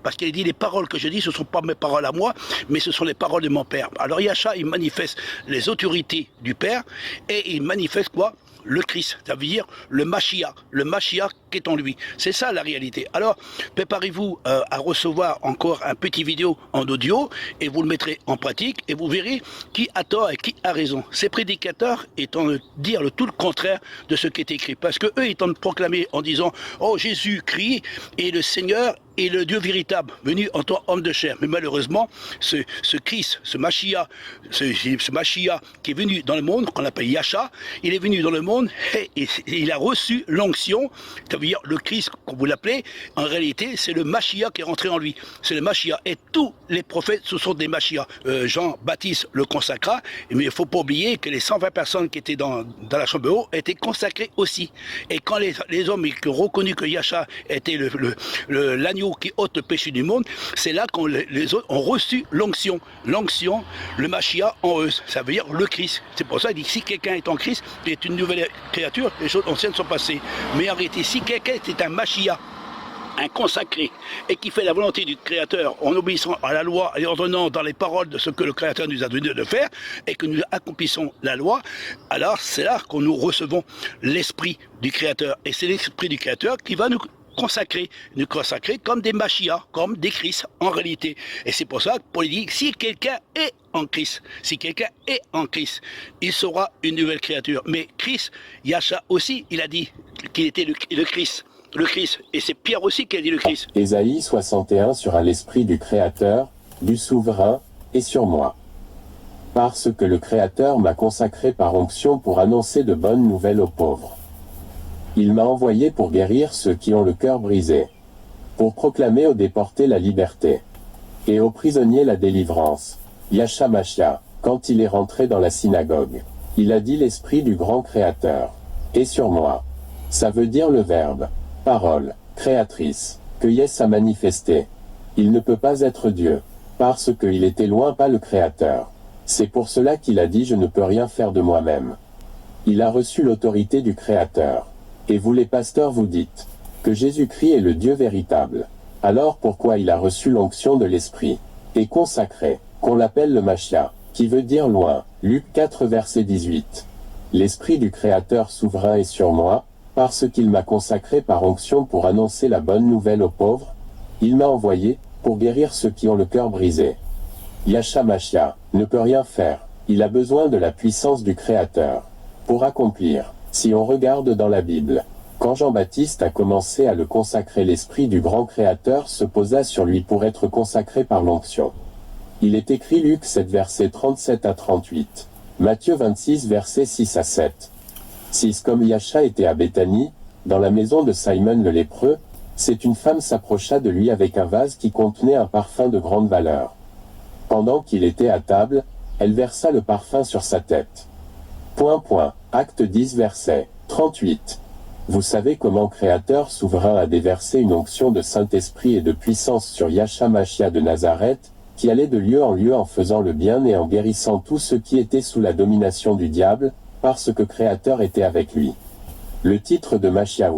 parce qu'il dit les paroles que je dis, ce ne sont pas mes paroles à moi, mais ce sont les paroles de mon Père. Alors Yahcha, il manifeste les autorités du Père et il manifeste quoi? Le Christ, ça veut dire le Mashiach qui est en lui. C'est ça la réalité. Alors, préparez-vous à recevoir encore un petit vidéo en audio et vous le mettrez en pratique et vous verrez qui a tort et qui a raison. Ces prédicateurs étant dire tout le contraire de ce qui est écrit. Parce que eux étant proclamés en disant « Oh, Jésus-Christ est le Seigneur et le Dieu véritable, venu en tant qu'homme de chair. » Mais malheureusement, ce Christ, ce Mashiach qui est venu dans le monde, qu'on appelle Yahcha, il est venu dans le monde et il a reçu l'onction, ça veut dire le Christ, comme vous l'appelez, en réalité, c'est le Mashiach qui est rentré en lui. C'est le Mashiach. Et tous les prophètes, ce sont des Mashiach. Jean-Baptiste le consacra, mais il ne faut pas oublier que les 120 personnes qui étaient dans la chambre de haut étaient consacrées aussi. Et quand les hommes ont reconnu que Yahcha était l'agneau qui ôte le péché du monde, c'est là que les autres ont reçu l'onction. L'onction, le Mashiach en eux, ça veut dire le Christ. C'est pour ça qu'il dit si quelqu'un est en Christ, il est une nouvelle créature, les choses anciennes sont passées. Mais arrêtez, si quelqu'un est un Mashiach, un consacré, et qui fait la volonté du Créateur en obéissant à la loi et ordonnant dans les paroles de ce que le Créateur nous a donné de faire, et que nous accomplissons la loi, alors c'est là que nous recevons l'Esprit du Créateur. Et c'est l'Esprit du Créateur qui va nous consacrer comme des Mashiach, comme des Christ en réalité. Et c'est pour ça que Paul dit, si quelqu'un est en Christ, il sera une nouvelle créature. Mais Christ, Yahcha aussi, il a dit qu'il était le Christ. Le Christ. Et c'est Pierre aussi qui a dit le Christ. Ésaïe 61 sur l'esprit du Créateur, du Souverain, et sur moi. Parce que le Créateur m'a consacré par onction pour annoncer de bonnes nouvelles aux pauvres. Il m'a envoyé pour guérir ceux qui ont le cœur brisé, pour proclamer aux déportés la liberté, et aux prisonniers la délivrance. Yahcha Mashiach, quand il est rentré dans la synagogue, il a dit l'esprit du grand Créateur, et sur moi. Ça veut dire le Verbe, parole, créatrice, que Yes a manifesté. Il ne peut pas être Dieu, parce qu'il était loin pas le Créateur. C'est pour cela qu'il a dit je ne peux rien faire de moi-même. Il a reçu l'autorité du Créateur. Et vous les pasteurs vous dites que Jésus-Christ est le Dieu véritable. Alors pourquoi il a reçu l'onction de l'Esprit, et consacré, qu'on l'appelle le Mashiach, qui veut dire loin, Luc 4 verset 18. L'Esprit du Créateur souverain est sur moi, parce qu'il m'a consacré par onction pour annoncer la bonne nouvelle aux pauvres. Il m'a envoyé, pour guérir ceux qui ont le cœur brisé. Yahcha Mashiach ne peut rien faire, il a besoin de la puissance du Créateur, pour accomplir. Si on regarde dans la Bible, quand Jean-Baptiste a commencé à le consacrer, l'Esprit du grand Créateur se posa sur lui pour être consacré par l'onction. Il est écrit Luc 7 versets 37 à 38, Matthieu 26 versets 6 à 7. 6 Comme Yahcha était à Béthanie, dans la maison de Simon le lépreux, c'est une femme s'approcha de lui avec un vase qui contenait un parfum de grande valeur. Pendant qu'il était à table, elle versa le parfum sur sa tête. Acte 10 verset 38. Vous savez comment Créateur souverain a déversé une onction de Saint-Esprit et de puissance sur Yahcha Mashiach de Nazareth, qui allait de lieu en lieu en faisant le bien et en guérissant tous ceux qui étaient sous la domination du diable, parce que Créateur était avec lui. Le titre de Mashiach,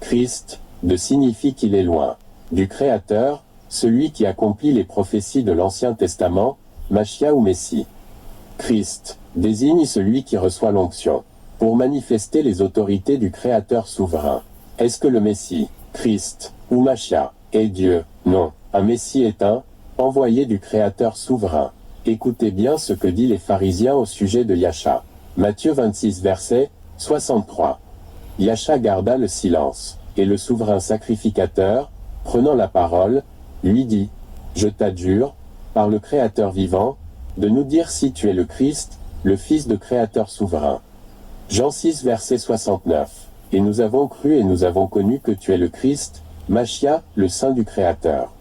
Christ, signifie qu'il est loin du Créateur, celui qui accomplit les prophéties de l'Ancien Testament, Mashiach ou Messie. Christ désigne celui qui reçoit l'onction pour manifester les autorités du Créateur souverain. Est-ce que le Messie, Christ, ou Mashiach, est Dieu? Non, un Messie est un envoyé du Créateur souverain. Écoutez bien ce que dit les pharisiens au sujet de Yahcha. Matthieu 26 verset 63. Yahcha garda le silence, et le souverain sacrificateur, prenant la parole, lui dit, « Je t'adjure, par le Créateur vivant, de nous dire si tu es le Christ, le Fils de Créateur souverain. » Jean 6 verset 69. Et nous avons cru et nous avons connu que tu es le Christ, Mashiach, le Saint du Créateur.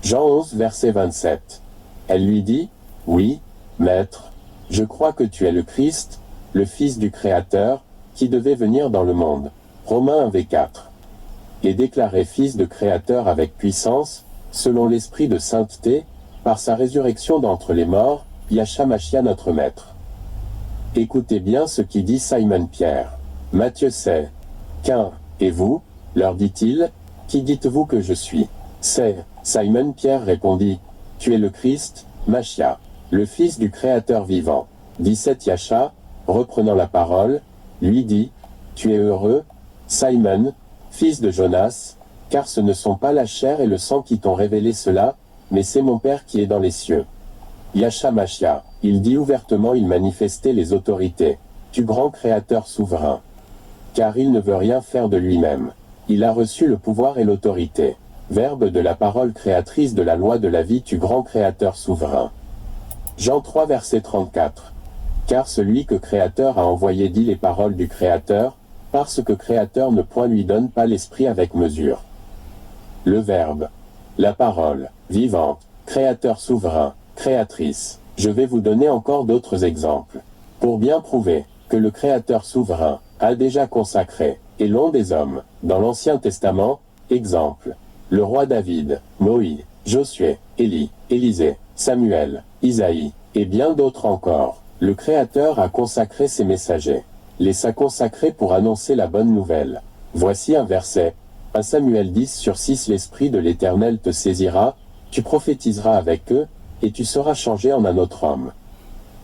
Jean 11 verset 27. Elle lui dit, oui, Maître, je crois que tu es le Christ, le Fils du Créateur, qui devait venir dans le monde. Romains 1 v 4. Et déclaré Fils de Créateur avec puissance, selon l'Esprit de sainteté, par sa résurrection d'entre les morts, Yahcha Mashiach notre Maître. Écoutez bien ce qui dit Simon Pierre. Matthieu c'est. Et vous, leur dit-il, qui dites-vous que je suis? C'est Simon-Pierre répondit, tu es le Christ, Machia, le fils du Créateur vivant. 17 Yasha, reprenant la parole, lui dit, tu es heureux, Simon, fils de Jonas, car ce ne sont pas la chair et le sang qui t'ont révélé cela, mais c'est mon Père qui est dans les cieux. Yasha Machia, il dit ouvertement, il manifestait les autorités, du grand Créateur souverain. Car il ne veut rien faire de lui-même. Il a reçu le pouvoir et l'autorité. Verbe de la parole créatrice de la loi de la vie du grand Créateur souverain. Jean 3 verset 34. Car celui que Créateur a envoyé dit les paroles du Créateur, parce que Créateur ne point lui donne pas l'esprit avec mesure. Le Verbe. La parole, vivante, Créateur souverain, créatrice. Je vais vous donner encore d'autres exemples. Pour bien prouver que le Créateur souverain a déjà consacré, et l'ont des hommes, dans l'Ancien Testament, exemple. Le roi David, Moïse, Josué, Élie, Élisée, Samuel, Isaïe, et bien d'autres encore. Le Créateur a consacré ses messagers. Les a consacrés pour annoncer la bonne nouvelle. Voici un verset. 1 Samuel 10/6 L'Esprit de l'Éternel te saisira, tu prophétiseras avec eux, et tu seras changé en un autre homme.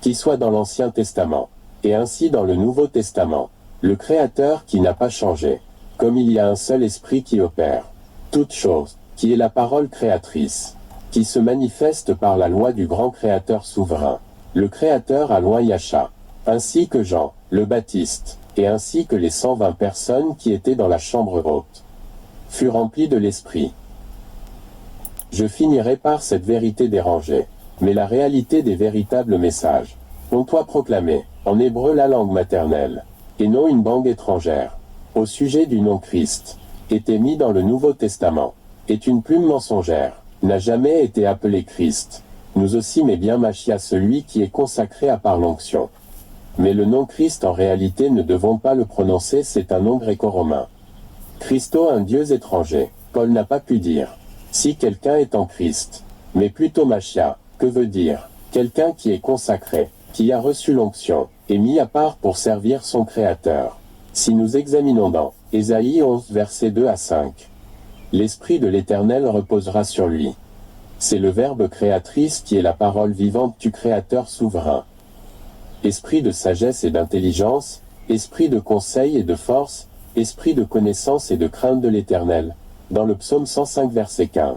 Qui soit dans l'Ancien Testament, et ainsi dans le Nouveau Testament. Le Créateur qui n'a pas changé. Comme il y a un seul esprit qui opère toute chose, qui est la parole créatrice, qui se manifeste par la loi du grand Créateur souverain. Le Créateur a loin Yasha, ainsi que Jean, le Baptiste, et ainsi que les 120 personnes qui étaient dans la chambre haute, furent remplies de l'Esprit. Je finirai par cette vérité dérangée, mais la réalité des véritables messages. On doit proclamer, en hébreu la langue maternelle, et non une langue étrangère, au sujet du nom Christ, était mis dans le Nouveau Testament, est une plume mensongère, n'a jamais été appelé Christ, nous aussi mais bien Machia celui qui est consacré à par l'onction. Mais le nom Christ en réalité ne devons pas le prononcer, c'est un nom gréco-romain. Christo un dieu étranger, Paul n'a pas pu dire, si quelqu'un est en Christ, mais plutôt Machia, que veut dire, quelqu'un qui est consacré, qui a reçu l'onction, et mis à part pour servir son Créateur. Si nous examinons dans Ésaïe 11 versets 2 à 5, l'Esprit de l'Éternel reposera sur lui. C'est le Verbe créatrice qui est la parole vivante du Créateur souverain. Esprit de sagesse et d'intelligence, esprit de conseil et de force, esprit de connaissance et de crainte de l'Éternel. Dans le psaume 105 verset 15.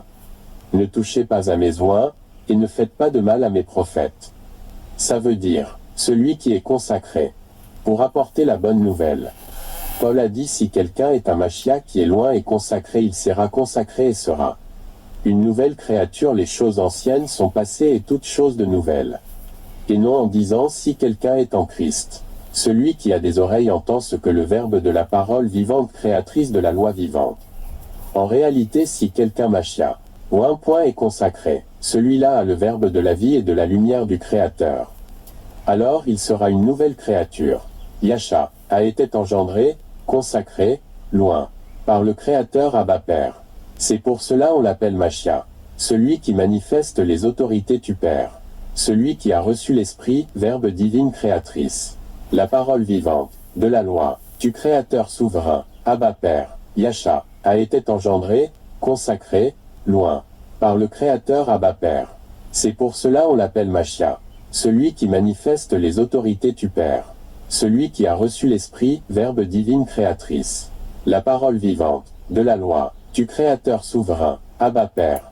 Ne touchez pas à mes oins, et ne faites pas de mal à mes prophètes. Ça veut dire, celui qui est consacré, pour apporter la bonne nouvelle. Paul a dit si quelqu'un est un Machia qui est loin et consacré, il sera consacré et sera une nouvelle créature, les choses anciennes sont passées et toutes choses de nouvelles. Et non en disant si quelqu'un est en Christ. Celui qui a des oreilles entend ce que le Verbe de la parole vivante créatrice de la loi vivante. En réalité si quelqu'un Machia, ou un point est consacré, celui-là a le Verbe de la vie et de la lumière du Créateur. Alors il sera une nouvelle créature. Yasha a été engendré, consacré, loin, par le Créateur Abba Père. C'est pour cela on l'appelle Machia, celui qui manifeste les autorités du Père, celui qui a reçu l'Esprit, Verbe divine créatrice, la parole vivante, de la loi, du Créateur souverain, Abba Père, Yasha, a été engendré, consacré, loin, par le Créateur Abba Père. C'est pour cela on l'appelle Machia, celui qui manifeste les autorités du Père, celui qui a reçu l'Esprit, Verbe divine créatrice, la parole vivante, de la loi, du Créateur souverain, Abba Père.